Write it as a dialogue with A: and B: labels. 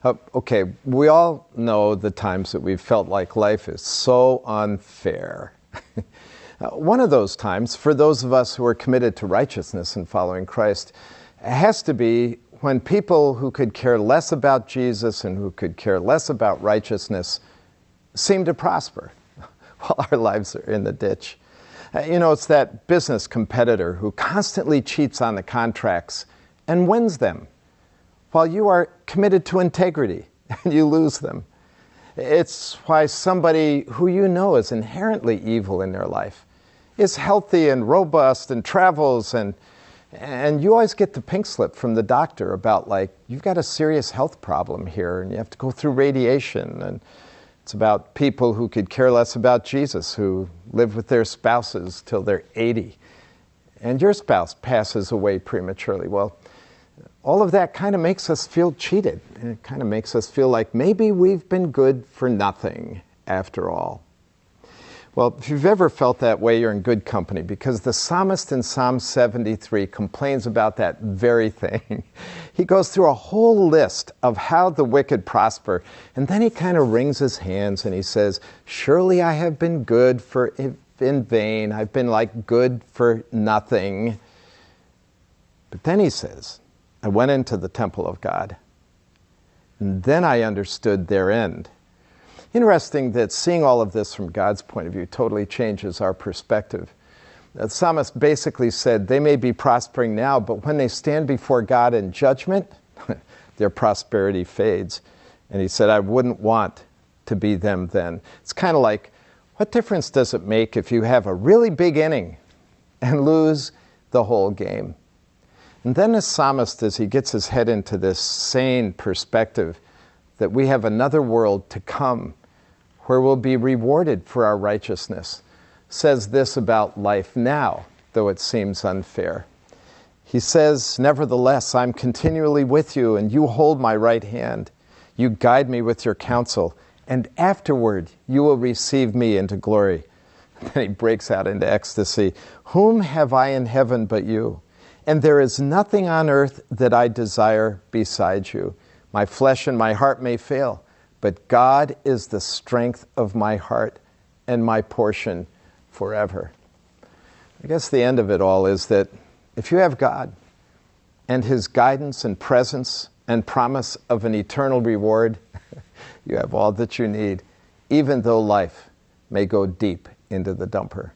A: Okay, we all know the times that we've felt like life is so unfair. One of those times, for those of us who are committed to righteousness and following Christ, has to be when people who could care less about Jesus and who could care less about righteousness seem to prosper while our lives are in the ditch. It's that business competitor who constantly cheats on the contracts and wins them, while you are committed to integrity and you lose them. It's why somebody who you know is inherently evil in their life is healthy and robust and travels, and you always get the pink slip from the doctor about, like, you've got a serious health problem here and you have to go through radiation. And it's about people who could care less about Jesus, who live with their spouses till they're 80. And your spouse passes away prematurely. Well, all of that kind of makes us feel cheated. And it kind of makes us feel like maybe we've been good for nothing after all. Well, if you've ever felt that way, you're in good company, because the psalmist in Psalm 73 complains about that very thing. He goes through a whole list of how the wicked prosper, and then he kind of wrings his hands and he says, surely I have been good in vain. I've been like good for nothing. But then he says, I went into the temple of God, and then I understood their end. Interesting that seeing all of this from God's point of view totally changes our perspective. The psalmist basically said they may be prospering now, but when they stand before God in judgment, their prosperity fades. And he said, I wouldn't want to be them then. It's kind of like, what difference does it make if you have a really big inning and lose the whole game? And then the psalmist, as he gets his head into this sane perspective that we have another world to come where we'll be rewarded for our righteousness, says this about life now, though it seems unfair. He says, nevertheless, I'm continually with you, and you hold my right hand. You guide me with your counsel, and afterward you will receive me into glory. Then he breaks out into ecstasy. Whom have I in heaven but you? And there is nothing on earth that I desire besides you. My flesh and my heart may fail, but God is the strength of my heart and my portion forever. I guess the end of it all is that if you have God and his guidance and presence and promise of an eternal reward, you have all that you need, even though life may go deep into the dumper.